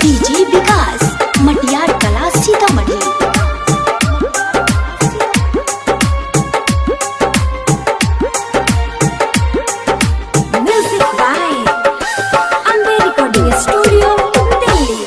DJ Vikas Matiyar Kala Sitamarhi. Music by Ambe recording studio Delhi.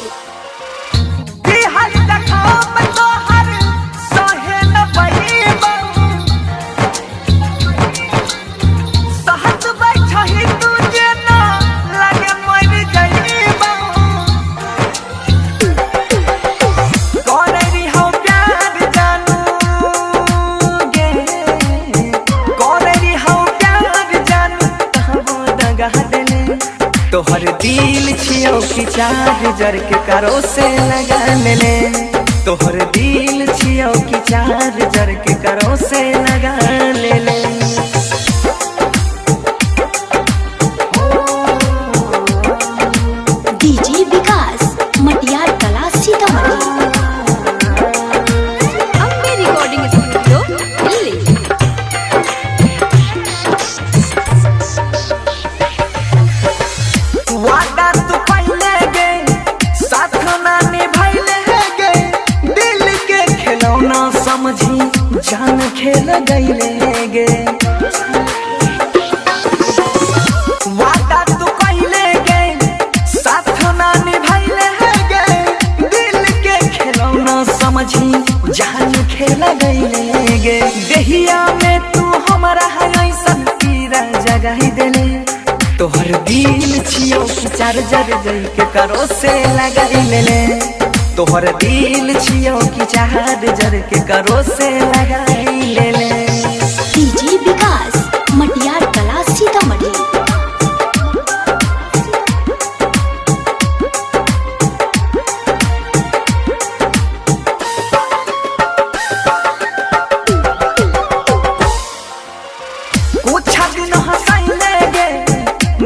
तोहर दिल छियो कि चार्जर के करो से लगा ले। तोहर दिल छियो कि चार्जर के करो से लगा ले। DJ Vikas Matiyar Kala Sitamarhi. Ambe recording studio Delhi. वादा तू पहले गे साथ ना निभाइले गे, दिल के खिलौना समझी जान खेल गईले गे। वादा तू पहले गे साथ ना निभाइले गे, दिल के खिलौना समझी जान खेल गईले गे। देहिया में तू हमारा है ऐसन पीरा जगाई देले। तोहर दिल छियो कि चार्जर के करो से लगाई ले। तोहर दिल छियो कि चार्जर के करो से लगाई ले। डीजे विकास मटियार कला सीतामढ़ी। कुछ दिन हंसाइले गे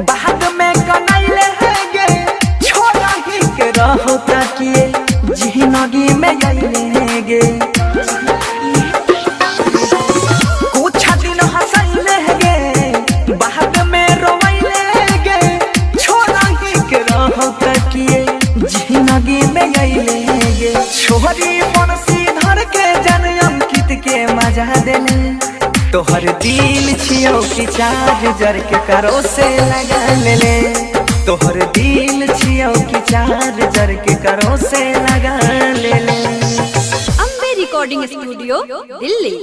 बाद में कनाइले गे, छोड़ा ही के रहो ताकिए जिंदगी में आइले गे। कुछ दिन हंसाइले गे बाद में रोइले गे, छोड़ा ही के रहो ताकिए जिंदगी में आइले गे। छोरी बंसी धर के जन अंकित के मजा देले। तोहर दिल छियो कि चार्जर के करो से लगा ले। तोहर दिल छियो कि चार्जर के करो से लगा ले। Ambe recording studio Delhi.